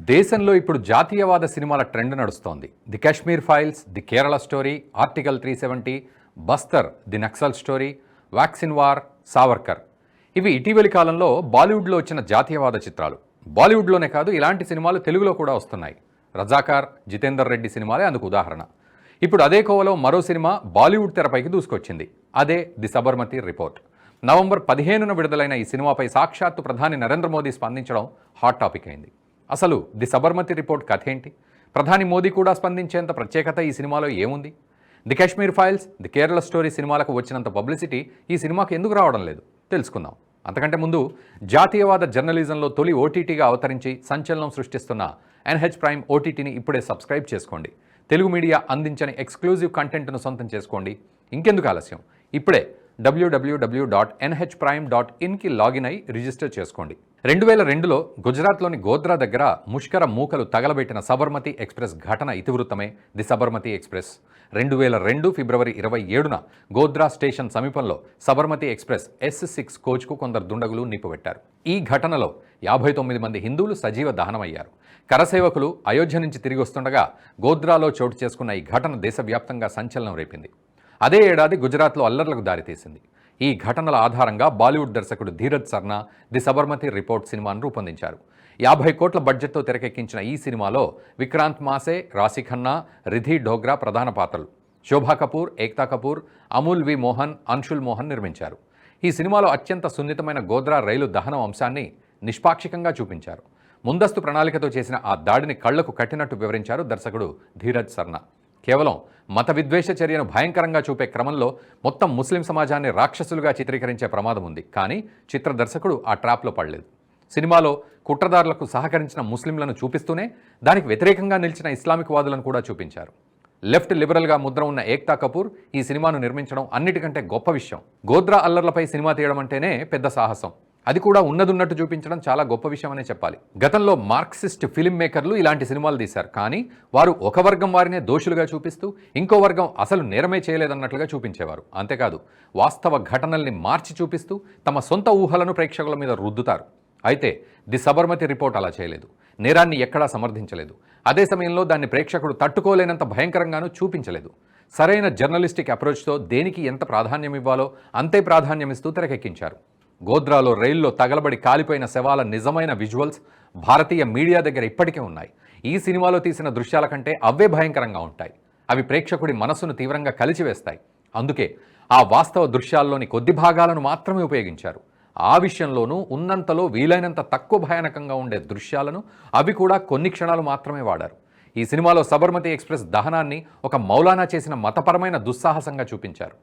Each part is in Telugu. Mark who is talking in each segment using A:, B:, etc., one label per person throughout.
A: దేశంలో ఇప్పుడు జాతీయవాద సినిమాల ట్రెండ్ నడుస్తోంది. The Kashmir files, the Kerala story, article 370, Bastar, the Naxal story, vaccine war, Savarkar. ఇవి ఇటీవలి కాలంలో బాలీవుడ్లో వచ్చిన జాతీయవాద చిత్రాలు. బాలీవుడ్లోనే కాదు, ఇలాంటి సినిమాలు తెలుగులో కూడా వస్తున్నాయి. రజాకార్, జితేందర్ రెడ్డి సినిమాలే అందుకు ఉదాహరణ. ఇప్పుడు అదే కోవలో మరో సినిమా బాలీవుడ్ తెరపైకి దూసుకొచ్చింది. అదే ది సబర్మతి రిపోర్ట్. నవంబర్ 15న విడుదలైన ఈ సినిమాపై సాక్షాత్తు ప్రధాని నరేంద్ర మోదీ స్పందించడం హాట్ టాపిక్ అయింది. అసలు ది సబర్మతి రిపోర్ట్ కథ ఏంటి? ప్రధాని మోదీ కూడా స్పందించేంత ప్రత్యేకత ఈ సినిమాలో ఏముంది? The Kashmir files, the Kerala story సినిమాలకు వచ్చినంత పబ్లిసిటీ ఈ సినిమాకు ఎందుకు రావడం లేదు తెలుసుకుందాం. అంతకంటే ముందు, జాతీయవాద జర్నలిజంలో తొలి ఓటీటీగా అవతరించి సంచలనం సృష్టిస్తున్న ఎన్హెచ్ ప్రైమ్ ఓటీటీని ఇప్పుడే సబ్స్క్రైబ్ చేసుకోండి. తెలుగు మీడియా అందించని ఎక్స్క్లూజివ్ కంటెంట్ను సొంతం చేసుకోండి. ఇంకెందుకు ఆలస్యం, ఇప్పుడే www.nhprime.in కి లాగిన్ అయి రిజిస్టర్ చేసుకోండి. 2002లో గుజరాత్లోని గోద్రా దగ్గర ముష్కర మూకలు తగలబెట్టిన సబర్మతి ఎక్స్ప్రెస్ ఘటన ఇతివృత్తమే ది సబర్మతి ఎక్స్ప్రెస్. 2002 ఫిబ్రవరి 27న గోద్రా స్టేషన్ సమీపంలో సబర్మతి ఎక్స్ప్రెస్ S6 కోచ్కు కొందరు దుండగులు నిప్పుపెట్టారు. ఈ ఘటనలో 59 మంది హిందువులు సజీవ దహనమయ్యారు. కరసేవకులు అయోధ్య నుంచి తిరిగి వస్తుండగా గోద్రాలో చోటు చేసుకున్న ఈ ఘటన దేశవ్యాప్తంగా సంచలనం రేపింది. అదే ఏడాది గుజరాత్లో అల్లర్లకు దారితీసింది. ఈ ఘటనల ఆధారంగా బాలీవుడ్ దర్శకుడు ధీరజ్ సర్నా ది సబర్మతి రిపోర్ట్ సినిమాను రూపొందించారు. 50 కోట్ల బడ్జెట్తో తెరకెక్కించిన ఈ సినిమాలో విక్రాంత్ మాసే, రాశి ఖన్నా, రిధి ఢోగ్రా ప్రధాన పాత్రలు. శోభా కపూర్, ఏక్తా కపూర్, అమూల్ వి మోహన్, అన్షుల్ మోహన్ నిర్మించారు. ఈ సినిమాలో అత్యంత సున్నితమైన గోద్రా రైలు దహనం అంశాన్ని నిష్పాక్షికంగా చూపించారు. ముందస్తు ప్రణాళికతో చేసిన ఆ దాడిని కళ్లకు కట్టినట్టు వివరించారు దర్శకుడు ధీరజ్ సర్నా. కేవలం మత విద్వేష చర్యను భయంకరంగా చూపే క్రమంలో మొత్తం ముస్లిం సమాజాన్ని రాక్షసులుగా చిత్రీకరించే ప్రమాదం ఉంది. కానీ చిత్ర దర్శకుడు ఆ ట్రాప్లో పడలేదు. సినిమాలో కుట్రదారులకు సహకరించిన ముస్లింలను చూపిస్తూనే దానికి వ్యతిరేకంగా నిలిచిన ఇస్లామిక్ వాదులను కూడా చూపించారు. లెఫ్ట్ లిబరల్గా ముద్ర ఉన్న ఏక్తా కపూర్ ఈ సినిమాను నిర్మించడం అన్నిటికంటే గొప్ప విషయం. గోద్రా అల్లర్లపై సినిమా తీయడం అంటేనే పెద్ద సాహసం. అది కూడా ఉన్నదున్నట్టు చూపించడం చాలా గొప్ప విషయం అనే చెప్పాలి. గతంలో మార్క్సిస్ట్ ఫిల్మ్ మేకర్లు ఇలాంటి సినిమాలు తీశారు. కానీ వారు ఒక వర్గం వారినే దోషులుగా చూపిస్తూ ఇంకో వర్గం అసలు నేరమే చేయలేదన్నట్లుగా చూపించేవారు. అంతేకాదు, వాస్తవ ఘటనల్ని మార్చి చూపిస్తూ తమ సొంత ఊహలను ప్రేక్షకుల మీద రుద్దుతారు. అయితే ది సబర్మతి రిపోర్ట్ అలా చేయలేదు. నేరాన్ని ఎక్కడా సమర్థించలేదు. అదే సమయంలో దాన్ని ప్రేక్షకుడు తట్టుకోలేనంత భయంకరంగానూ చూపించలేదు. సరైన జర్నలిస్టిక్ అప్రోచ్తో దేనికి ఎంత ప్రాధాన్యం ఇవ్వాలో అంతే ప్రాధాన్యమిస్తూ తెరకెక్కించారు. గోద్రాలో రైల్లో తగలబడి కాలిపోయిన శవాల నిజమైన విజువల్స్ భారతీయ మీడియా దగ్గర ఇప్పటికే ఉన్నాయి. ఈ సినిమాలో తీసిన దృశ్యాల కంటే అవే భయంకరంగా ఉంటాయి. అవి ప్రేక్షకుడి మనసును తీవ్రంగా కలిచివేస్తాయి. అందుకే ఆ వాస్తవ దృశ్యాల్లోని కొద్ది భాగాలను మాత్రమే ఉపయోగించారు. ఆ విషయంలోనూ ఉన్నంతలో వీలైనంత తక్కువ భయానకంగా ఉండే దృశ్యాలను, అవి కూడా కొన్ని క్షణాలు మాత్రమే వాడారు. ఈ సినిమాలో సబర్మతి ఎక్స్ప్రెస్ దహనాన్ని ఒక మౌలానా చేసిన మతపరమైన దుస్సాహసంగా చూపించారు.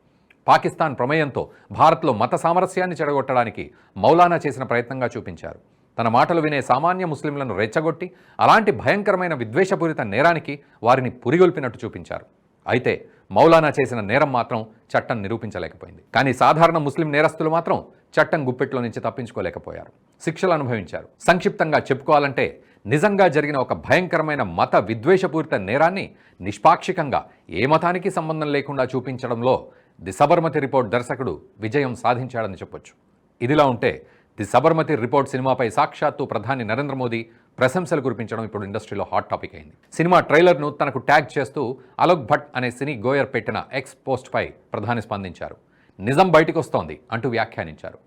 A: పాకిస్తాన్ ప్రమేయంతో భారత్లో మత సామరస్యాన్ని చెడగొట్టడానికి మౌలానా చేసిన ప్రయత్నంగా చూపించారు. తన మాటలు వినే సామాన్య ముస్లింలను రెచ్చగొట్టి అలాంటి భయంకరమైన విద్వేషపూరిత నేరానికి వారిని పురిగొల్పినట్టు చూపించారు. అయితే మౌలానా చేసిన నేరం మాత్రం చట్టం నిరూపించలేకపోయింది. కానీ సాధారణ ముస్లిం నేరస్తులు మాత్రం చట్టం గుప్పెట్లో నుంచి తప్పించుకోలేకపోయారు. శిక్షలు అనుభవించారు. సంక్షిప్తంగా చెప్పుకోవాలంటే, నిజంగా జరిగిన ఒక భయంకరమైన మత విద్వేషపూరిత నేరాన్ని నిష్పాక్షికంగా ఏ మతానికి సంబంధం లేకుండా చూపించడంలో ది సబర్మతి రిపోర్ట్ దర్శకుడు విజయం సాధించాడని చెప్పొచ్చు. ఇదిలా ఉంటే, ది సబర్మతి రిపోర్ట్ సినిమాపై సాక్షాత్తు ప్రధాని నరేంద్ర మోదీ ప్రశంసలు కురిపించడం ఇప్పుడు ఇండస్ట్రీలో హాట్ టాపిక్ అయింది. సినిమా ట్రైలర్ను తనకు ట్యాగ్ చేస్తూ అలోక్ భట్ అనే సినీ గోయర్ పెట్టిన ఎక్స్ పోస్ట్పై ప్రధాని స్పందించారు. నిజం బయటికి వస్తోంది అంటూ వ్యాఖ్యానించారు.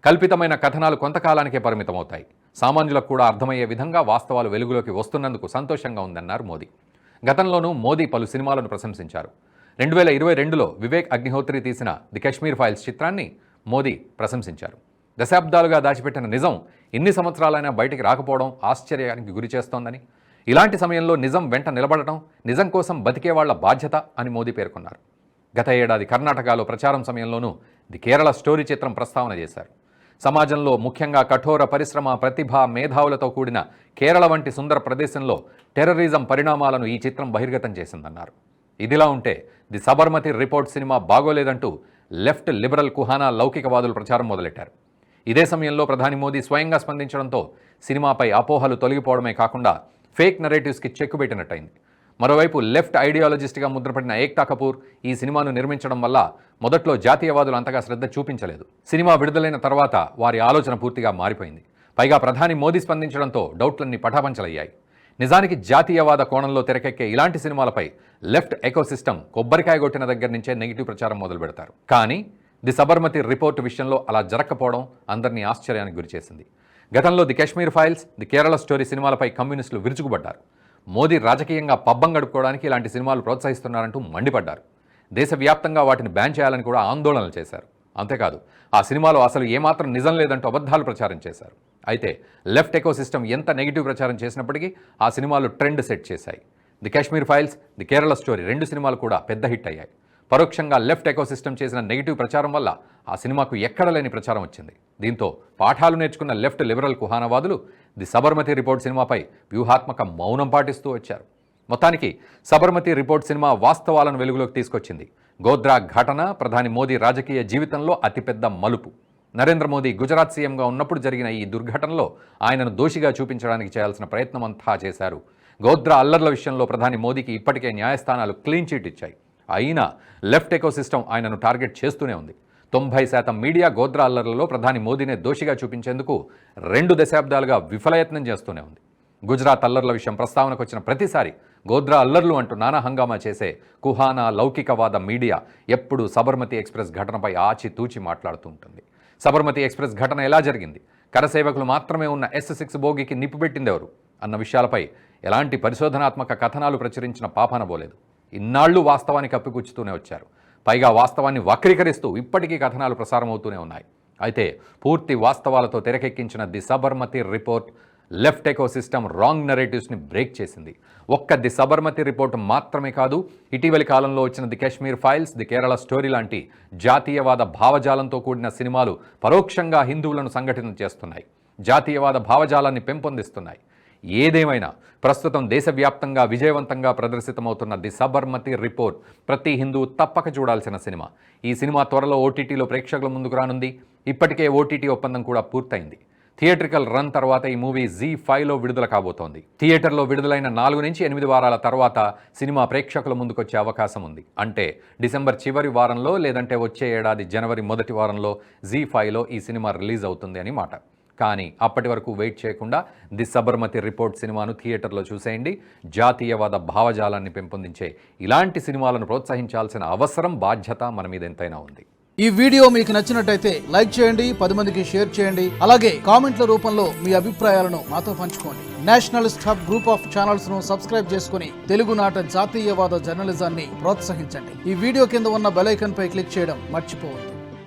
A: కల్పితమైన కథనాలు కొంతకాలానికే పరిమితమవుతాయి. సామాన్యులకు కూడా అర్థమయ్యే విధంగా వాస్తవాలు వెలుగులోకి వస్తున్నందుకు సంతోషంగా ఉందన్నారు మోదీ. గతంలోనూ మోదీ పలు సినిమాలను ప్రశంసించారు. 2022లో వివేక్ అగ్నిహోత్రి తీసిన ది కాశ్మీర్ ఫైల్స్ చిత్రాన్ని మోదీ ప్రశంసించారు. దశాబ్దాలుగా దాచిపెట్టిన నిజం ఇన్ని సంవత్సరాలైనా బయటికి రాకపోవడం ఆశ్చర్యానికి గురి చేస్తోందని, ఇలాంటి సమయంలో నిజం వెంట నిలబడటం నిజం కోసం బతికేవాళ్ల బాధ్యత అని మోదీ పేర్కొన్నారు. గత ఏడాది కర్ణాటకలో ప్రచారం సమయంలోనూ ది కేరళ స్టోరీ చిత్రం ప్రస్తావన చేశారు. సమాజంలో ముఖ్యంగా కఠోర పరిశ్రమ, ప్రతిభ, మేధావులతో కూడిన కేరళ వంటి సుందర ప్రదేశంలో టెర్రరిజం పరిణామాలను ఈ చిత్రం బహిర్గతం చేసిందన్నారు. ఇదిలా ఉంటే, ది సబర్మతి రిపోర్ట్ సినిమా బాగోలేదంటూ లెఫ్ట్ లిబరల్ కుహానా లౌకికవాదులు ప్రచారం మొదలెట్టారు. ఇదే సమయంలో ప్రధాని మోదీ స్వయంగా స్పందించడంతో సినిమాపై అపోహలు తొలగిపోవడమే కాకుండా ఫేక్ నరేటివ్స్కి చెక్కు పెట్టినట్టయింది. మరోవైపు లెఫ్ట్ ఐడియాలజిస్ట్గా ముద్రపడిన ఏక్తా కపూర్ ఈ సినిమాను నిర్మించడం వల్ల మొదట్లో జాతీయవాదులు అంతగా శ్రద్ధ చూపించలేదు. సినిమా విడుదలైన తర్వాత వారి ఆలోచన పూర్తిగా మారిపోయింది. పైగా ప్రధాని మోదీ స్పందించడంతో డౌట్లన్నీ పటాపంచలయ్యాయి. నిజానికి జాతీయవాద కోణంలో తెరకెక్కే ఇలాంటి సినిమాలపై లెఫ్ట్ ఎకోసిస్టమ్ కొబ్బరికాయ కొట్టిన దగ్గర నుంచే నెగిటివ్ ప్రచారం మొదలు పెడతారు. కానీ ది సబర్మతి రిపోర్ట్ విషయంలో అలా జరగకపోవడం అందరినీ ఆశ్చర్యానికి గురిచేసింది. గతంలో the Kashmir files, the Kerala story సినిమాలపై కమ్యూనిస్టులు విరుచుకుపడ్డారు. మోదీ రాజకీయంగా పబ్బం గడుపుకోవడానికి ఇలాంటి సినిమాలు ప్రోత్సహిస్తున్నారంటూ మండిపడ్డారు. దేశవ్యాప్తంగా వాటిని బ్యాన్ చేయాలని కూడా ఆందోళనలు చేశారు. అంతేకాదు ఆ సినిమాలో అసలు ఏమాత్రం నిజం లేదంటూ అబద్ధాలు ప్రచారం చేశారు. అయితే లెఫ్ట్ ఎకోసిస్టమ్ ఎంత నెగిటివ్ ప్రచారం చేసినప్పటికీ ఆ సినిమాలు ట్రెండ్ సెట్ చేశాయి. The Kashmir files, the Kerala story 2 సినిమాలు కూడా పెద్ద హిట్ అయ్యాయి. పరోక్షంగా లెఫ్ట్ ఎకోసిస్టమ్ చేసిన నెగిటివ్ ప్రచారం వల్ల ఆ సినిమాకు ఎక్కడ లేని ప్రచారం వచ్చింది. దీంతో పాఠాలు నేర్చుకున్న లెఫ్ట్ లిబరల్ కుహానవాదులు ది సబర్మతి రిపోర్ట్ సినిమాపై వ్యూహాత్మక మౌనం పాటిస్తూ వచ్చారు. మొత్తానికి సబర్మతి రిపోర్ట్ సినిమా వాస్తవాలను వెలుగులోకి తీసుకొచ్చింది. గోద్రా ఘటన ప్రధాని మోదీ రాజకీయ జీవితంలో అతిపెద్ద మలుపు. నరేంద్ర మోదీ గుజరాత్ సీఎంగా ఉన్నప్పుడు జరిగిన ఈ దుర్ఘటనలో ఆయనను దోషిగా చూపించడానికి చేయాల్సిన ప్రయత్నం అంతా చేశారు. గోద్రా అల్లర్ల విషయంలో ప్రధాని మోదీకి ఇప్పటికే న్యాయస్థానాలు క్లీన్ చిట్ ఇచ్చాయి. అయినా లెఫ్ట్ ఎకోసిస్టమ్ ఆయనను టార్గెట్ చేస్తూనే ఉంది. 90% మీడియా గోద్రా అల్లర్లలో ప్రధాని మోదీనే దోషిగా చూపించేందుకు 2 దశాబ్దాలుగా విఫలయత్నం చేస్తూనే ఉంది. గుజరాత్ అల్లర్ల విషయం ప్రస్తావనకు వచ్చిన ప్రతిసారి గోద్రా అల్లర్లు అంటూ నానా హంగామా చేసే కుహానా లౌకికవాద మీడియా ఎప్పుడూ సబర్మతి ఎక్స్ప్రెస్ ఘటనపై ఆచితూచి మాట్లాడుతూ ఉంటుంది. సబర్మతి ఎక్స్ప్రెస్ ఘటన ఎలా జరిగింది, కరసేవకులు మాత్రమే ఉన్న S6 బోగికి నిప్పు పెట్టిందెవరు అన్న విషయాలపై ఎలాంటి పరిశోధనాత్మక కథనాలు ప్రచురించిన పాపనబోలేదు. ఇన్నాళ్లు వాస్తవాన్ని కప్పిపుచ్చుతూనే వచ్చారు. పైగా వాస్తవాన్ని వక్రీకరిస్తూ ఇప్పటికీ కథనాలు ప్రసారం అవుతూనే ఉన్నాయి. అయితే పూర్తి వాస్తవాలతో తెరకెక్కించిన the Sabarmati report left ecosystem wrong నెరేటివ్స్ని బ్రేక్ చేసింది. ఒక్క ది సబర్మతి రిపోర్ట్ మాత్రమే కాదు, ఇటీవలి కాలంలో వచ్చిన the Kashmir files, the Kerala story లాంటి జాతీయవాద భావజాలంతో కూడిన సినిమాలు పరోక్షంగా హిందువులను సంఘటితం చేస్తున్నాయి, జాతీయవాద భావజాలాన్ని పెంపొందిస్తున్నాయి. ఏదేమైనా ప్రస్తుతం దేశవ్యాప్తంగా విజయవంతంగా ప్రదర్శితమవుతున్న ది సబర్మతి రిపోర్ట్ ప్రతి హిందువు తప్పక చూడాల్సిన సినిమా. ఈ సినిమా త్వరలో ఓటీటీలో ప్రేక్షకుల ముందుకు రానుంది. ఇప్పటికే ఓటీటీ ఒప్పందం కూడా పూర్తయింది. థియేట్రికల్ రన్ తర్వాత ఈ మూవీ ZEE5లో విడుదల కాబోతోంది. థియేటర్లో విడుదలైన 4 నుంచి 8 వారాల తర్వాత సినిమా ప్రేక్షకుల ముందుకొచ్చే అవకాశం ఉంది. అంటే డిసెంబర్ చివరి వారంలో లేదంటే వచ్చే ఏడాది జనవరి మొదటి వారంలో ZEE5లో ఈ సినిమా రిలీజ్ అవుతుంది అని మాట. కానీ అప్పటి వరకు వెయిట్ చేయకుండా ది సబర్మతి రిపోర్ట్ సినిమాను థియేటర్లో చూసేయండి. జాతీయవాద భావజాలాన్ని పెంపొందించే ఇలాంటి సినిమాలను ప్రోత్సహించాల్సిన అవసరం, బాధ్యత మన మీద ఎంతైనా ఉంది.
B: ఈ వీడియో మీకు నచ్చినట్టయితే లైక్ చేయండి, 10 మందికి షేర్ చేయండి. అలాగే కామెంట్ల రూపంలో మీ అభిప్రాయాలను మాతో పంచుకోండి. Nationalist hub group of channels ను సబ్స్క్రైబ్ చేసుకుని తెలుగునాట జాతీయవాద జర్నలిజాన్ని ప్రోత్సహించండి. ఈ వీడియో కింద ఉన్న బెల్ ఐకాన్ పై క్లిక్ చేయడం మర్చిపోవద్దు.